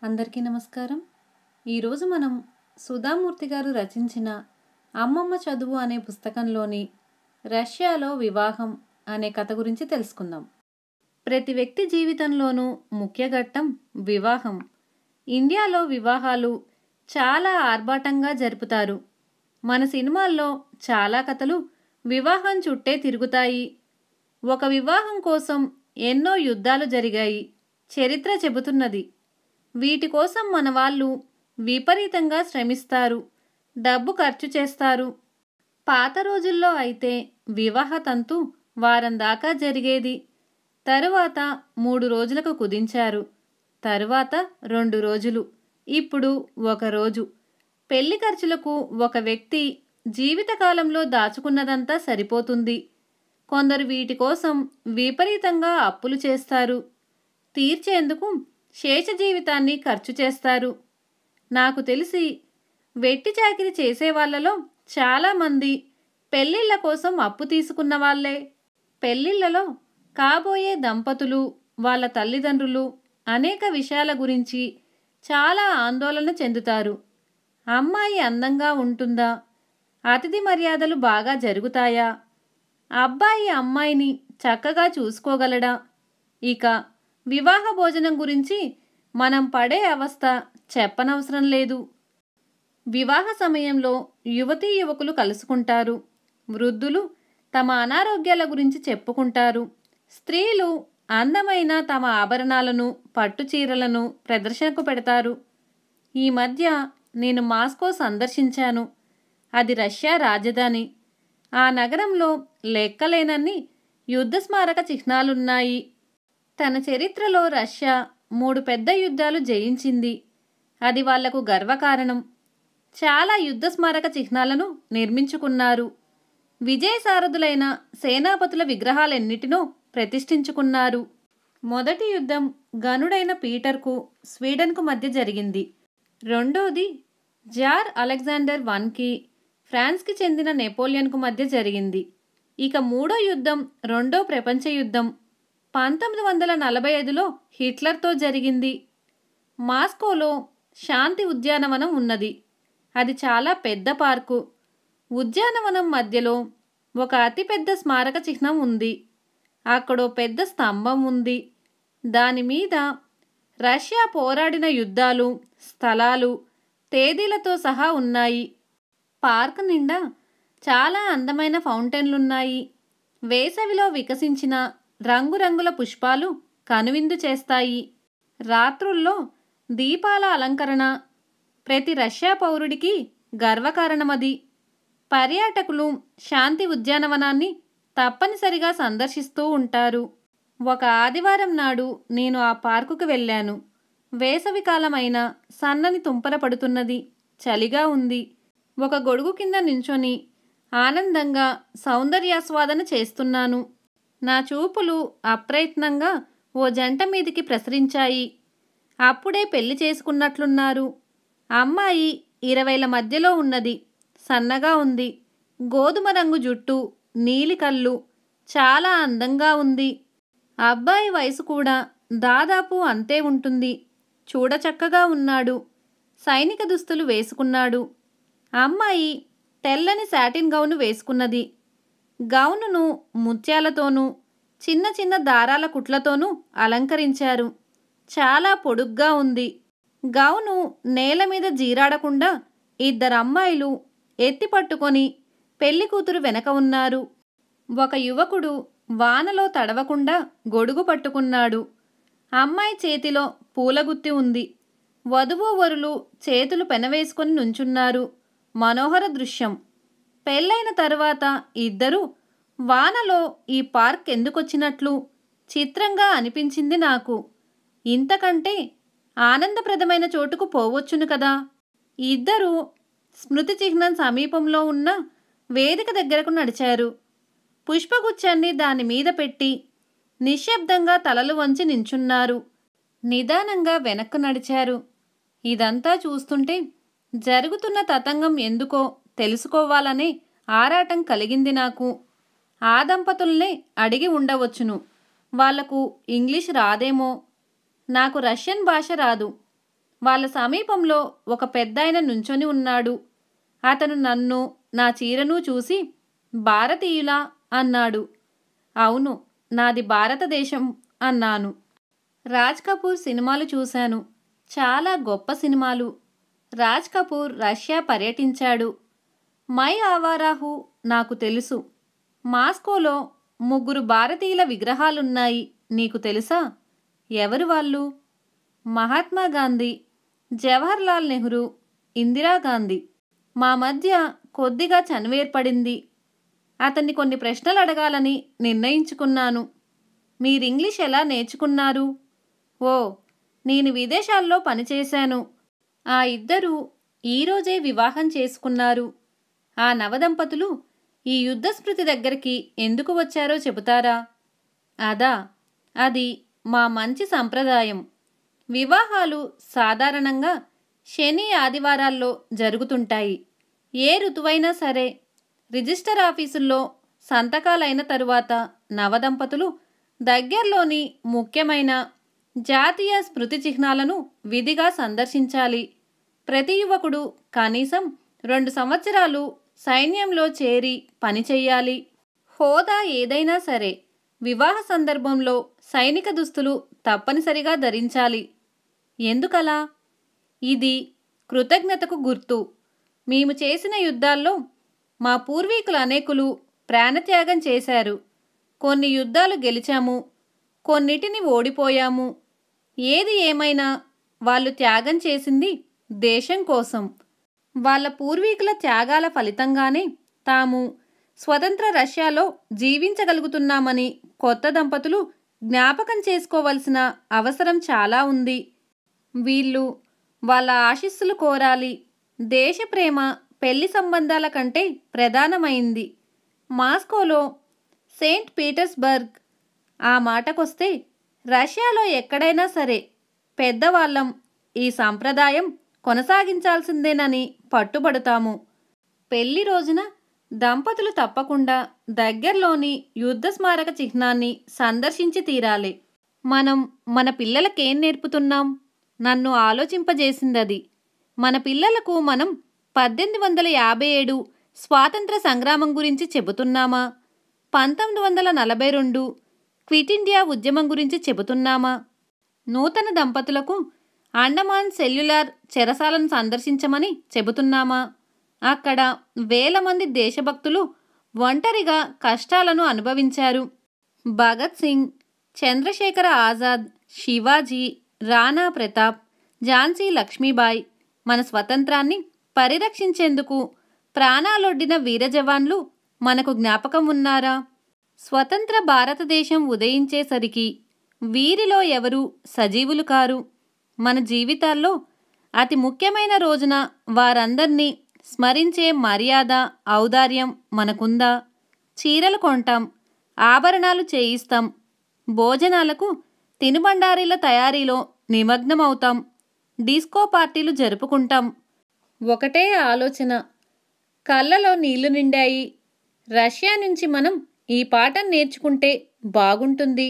అందరికీ నమస్కారం. ఈరోజు మనం సుధామూర్తి గారు రచించిన అమ్మమ్మ చదువు అనే పుస్తకంలోని రష్యాలో వివాహం అనే కథ గురించి తెలుసుకుందాం. ప్రతి వ్యక్తి జీవితంలోనూ ముఖ్య ఘట్టం వివాహం. ఇండియాలో వివాహాలు చాలా ఆర్భాటంగా జరుపుతారు. మన సినిమాల్లో చాలా కథలు వివాహం చుట్టే తిరుగుతాయి. ఒక వివాహం కోసం ఎన్నో యుద్ధాలు జరిగాయి. చరిత్ర చెబుతున్నది. వీటి కోసం మన వాళ్ళు విపరీతంగా శ్రమిస్తారు, డబ్బు ఖర్చు చేస్తారు. పాత రోజుల్లో అయితే వివాహ తంతు వారం దాకా జరిగేది. తరువాత 3 రోజులకు కుదించారు. తరువాత 2 రోజులు, ఇప్పుడు 1 రోజు. పెళ్లి ఖర్చులకు ఒక వ్యక్తి జీవితకాలంలో దాచుకున్నదంతా సరిపోతుంది. కొందరు వీటి కోసం విపరీతంగా అప్పులు చేస్తారు. తీర్చేందుకు శేష జీవితాన్ని ఖర్చు చేస్తారు. నాకు తెలిసి వెట్టి చాకిరి చేసేవాళ్లలో చాలామంది పెళ్లిళ్ల కోసం అప్పు తీసుకున్న వాళ్లే. పెళ్లిళ్లలో కాబోయే దంపతులు, వాళ్ళ తల్లిదండ్రులు అనేక విషయాల గురించి చాలా ఆందోళన చెందుతారు. అమ్మాయి అందంగా ఉంటుందా? అతిథి మర్యాదలు బాగా జరుగుతాయా? అబ్బాయి అమ్మాయిని చక్కగా చూసుకోగలడా? ఇక వివాహ భోజనం గురించి మనం పడే అవస్థ చెప్పనవసరం లేదు. వివాహ సమయంలో యువతీ యువకులు కలుసుకుంటారు. వృద్ధులు తమ అనారోగ్యాల గురించి చెప్పుకుంటారు. స్త్రీలు అందమైన తమ ఆభరణాలను, పట్టుచీరలను ప్రదర్శనకు పెడతారు. ఈ మధ్య నేను మాస్కో సందర్శించాను. అది రష్యా రాజధాని. ఆ నగరంలో లెక్కలేనన్ని యుద్ధ స్మారక చిహ్నాలున్నాయి. తన చరిత్రలో రష్యా 3 పెద్ద యుద్ధాలు జయించింది. అది వాళ్లకు గర్వకారణం. చాలా యుద్ధ స్మారక చిహ్నాలను నిర్మించుకున్నారు. విజయసారథులైన సేనాపతుల విగ్రహాలెన్నిటినో ప్రతిష్ఠించుకున్నారు. మొదటి యుద్ధం గనుడైన పీటర్కు స్వీడన్కు మధ్య జరిగింది. రెండోది జార్ అలెగ్జాండర్ Iకి ఫ్రాన్స్కి చెందిన నెపోలియన్కు మధ్య జరిగింది. ఇక మూడో యుద్ధం రెండో ప్రపంచ యుద్ధం 1945లో హిట్లర్తో జరిగింది. మాస్కోలో శాంతి ఉద్యానవనం ఉన్నది. అది చాలా పెద్ద పార్కు. ఉద్యానవనం మధ్యలో ఒక అతిపెద్ద స్మారక చిహ్నం ఉంది. అక్కడో పెద్ద స్తంభం ఉంది. దానిమీద రష్యా పోరాడిన యుద్ధాలు, స్థలాలు, తేదీలతో సహా ఉన్నాయి. పార్క్ నిండా చాలా అందమైన ఫౌంటైన్లున్నాయి. వేసవిలో వికసించిన రంగురంగుల పుష్పాలు కనువిందు చేస్తాయి. రాత్రుల్లో దీపాల అలంకరణ ప్రతి రష్యా పౌరుడికి గర్వకారణమది. పర్యాటకులు శాంతి ఉద్యానవనాన్ని తప్పనిసరిగా సందర్శిస్తూ ఉంటారు. ఒక ఆదివారం నాడు నేను ఆ పార్కుకు వెళ్ళాను. వేసవికాలమైన సన్నని తుంపర పడుతున్నది. చలిగా ఉంది. ఒక గొడుగు కింద నించొని ఆనందంగా సౌందర్యాస్వాదన చేస్తున్నాను. నా చూపులు అప్రయత్నంగా ఓ జంట మీదికి ప్రసరించాయి. అప్పుడే పెళ్లి చేసుకున్నట్లున్నారు. అమ్మాయి 20ల మధ్యలో ఉన్నది. సన్నగా ఉంది. గోధుమ రంగు జుట్టు, నీలి కళ్ళు, చాలా అందంగా ఉంది. అబ్బాయి వయసు కూడా దాదాపు అంతే ఉంటుంది. చూడచక్కగా ఉన్నాడు. సైనిక దుస్తులు వేసుకున్నాడు. అమ్మాయి తెల్లని సాటిన్ గౌను వేసుకున్నది. గౌనును ముత్యాలతోనూ చిన్న చిన్న దారాల కుట్లతోనూ అలంకరించారు. చాలా పొడుగ్గా ఉంది. గౌను నేల మీద జీరాడకుండా 2 అమ్మాయిలు ఎత్తి పట్టుకొని పెళ్లి కూతురు వెనక ఉన్నారు. ఒక యువకుడు వానలో తడవకుండా గొడుగు పట్టుకున్నాడు. అమ్మాయి చేతిలో పూలగుత్తి ఉంది. వధూవరులు చేతులు పెనవేసుకొని నుంచున్నారు. మనోహర దృశ్యం. పెళ్ళైన తరువాత ఇద్దరూ వానలో ఈ పార్క్ ఎందుకొచ్చినట్లు చిత్రంగా అనిపించింది నాకు. ఇంతకంటే ఆనందప్రదమైన చోటుకు పోవచ్చును కదా. ఇద్దరూ స్మృతి చిహ్నం సమీపంలో ఉన్న వేదిక దగ్గరకు నడిచారు. పుష్పగుచ్చాన్ని దాని మీద పెట్టి నిశ్శబ్దంగా తలలు వంచి నించున్నారు. నిదానంగా వెనక్కు నడిచారు. ఇదంతా చూస్తుంటే జరుగుతున్న తతంగం ఎందుకో తెలుసుకోవాలనే ఆరాటం కలిగింది నాకు. ఆ దంపతుల్నే అడిగి ఉండవచ్చును. వాళ్లకు ఇంగ్లీష్ రాదేమో. నాకు రష్యన్ భాష రాదు. వాళ్ళ సమీపంలో ఒక పెద్దాయన నుంచొని ఉన్నాడు. అతను నన్ను, నా చీరను చూసి భారతీయులా అన్నాడు. అవును, నాది భారతదేశం అన్నాను. రాజ్ కపూర్ సినిమాలు చూశాను, చాలా గొప్ప సినిమాలు. రాజ్ కపూర్ రష్యా పర్యటించాడు. మై ఆవారాహు నాకు తెలుసు. మాస్కోలో 3 భారతీయుల విగ్రహాలున్నాయి, నీకు తెలుసా? ఎవరు వాళ్ళు? మహాత్మా గాంధీ, జవహర్లాల్ నెహ్రూ, ఇందిరాగాంధీ. మా మధ్య కొద్దిగా చనువేర్పడింది. అతన్ని కొన్ని ప్రశ్నలు అడగాలని నిర్ణయించుకున్నాను. మీరింగ్లీష్ ఎలా నేర్చుకున్నారు? ఓ, నేను విదేశాల్లో పనిచేశాను. ఆ ఇద్దరూ ఈరోజే వివాహం చేసుకున్నారు. ఆ నవదంపతులు ఈ యుద్ధస్మృతి దగ్గరికి ఎందుకు వచ్చారో చెబుతారా? అదా, అది మా మంచి సంప్రదాయం. వివాహాలు సాధారణంగా శని ఆదివారాల్లో జరుగుతుంటాయి. ఏ ఋతువైనా సరే. రిజిస్టర్ ఆఫీసుల్లో సంతకాలైన తరువాత నవదంపతులు దగ్గర్లోని ముఖ్యమైన జాతీయ స్మృతి చిహ్నాలను విధిగా సందర్శించాలి. ప్రతి యువకుడు కనీసం 2 సంవత్సరాలు సైన్యంలో చేరి పనిచెయ్యాలి. హోదా ఏదైనా సరే వివాహ సందర్భంలో సైనిక దుస్తులు తప్పనిసరిగా ధరించాలి. ఎందుకలా? ఇది కృతజ్ఞతకు గుర్తు. మేము చేసిన యుద్ధాల్లో మా పూర్వీకులు అనేకులు ప్రాణత్యాగం చేశారు. కొన్ని యుద్ధాలు గెలిచాము, కొన్నిటిని ఓడిపోయాము. ఏది ఏమైనా వాళ్ళు త్యాగం చేసింది దేశం కోసం. వాళ్ళ పూర్వీకుల త్యాగాల ఫలితంగానే తాము స్వతంత్ర రష్యాలో జీవించగలుగుతున్నామని కొత్త దంపతులు జ్ఞాపకం చేసుకోవలసిన అవసరం చాలా ఉంది. వీళ్ళు వాళ్ళ ఆశీస్సులు కోరాలి. దేశప్రేమ పెళ్లి సంబంధాల కంటే ప్రధానమైంది. మాస్కోలో, సెయింట్ పీటర్స్బర్గ్, ఆ మాటకొస్తే రష్యాలో ఎక్కడైనా సరే పెద్దవాళ్ళం ఈ సంప్రదాయం కొనసాగించాల్సిందేనని పట్టుబడతాము. పెళ్లి రోజున దంపతులు తప్పకుండా దగ్గర్లోని యుద్ధ స్మారక చిహ్నాన్ని సందర్శించి తీరాలి. మనం మన పిల్లలకేం నేర్పుతున్నాం? నన్ను ఆలోచింపజేసిందది. మన పిల్లలకు మనం 1857 స్వాతంత్ర సంగ్రామం గురించి చెబుతున్నామా? 1942 క్విట్ ఇండియా ఉద్యమం గురించి చెబుతున్నామా? నూతన దంపతులకు అండమాన్ సెల్యులార్ చెరసాలను సందర్శించమని చెబుతున్నామా? అక్కడ వేల మంది దేశభక్తులు ఒంటరిగా కష్టాలను అనుభవించారు. భగత్ సింగ్, చంద్రశేఖర ఆజాద్, శివాజీ, రాణా ప్రతాప్, ఝాన్సీ లక్ష్మీబాయి మన స్వతంత్రాన్ని పరిరక్షించేందుకు ప్రాణాలొడ్డిన వీర జవాన్లు మనకు జ్ఞాపకం ఉన్నారా? స్వతంత్ర భారతదేశం ఉదయించేసరికి వీరిలో ఎవరూ సజీవులు కారు. మన జీవితాల్లో అతి ముఖ్యమైన రోజున వారందర్నీ స్మరించే మర్యాద, ఔదార్యం మనకుందా? చీరలు కొంటాం, ఆభరణాలు చేయిస్తాం, భోజనాలకు తినుబండారీల తయారీలో నిమగ్నమవుతాం, డిస్కో పార్టీలు జరుపుకుంటాం. ఒకటే ఆలోచన, కళ్ళలో నీళ్లు నిండాయి. రష్యా నుంచి మనం ఈ పాఠం నేర్చుకుంటే బాగుంటుంది.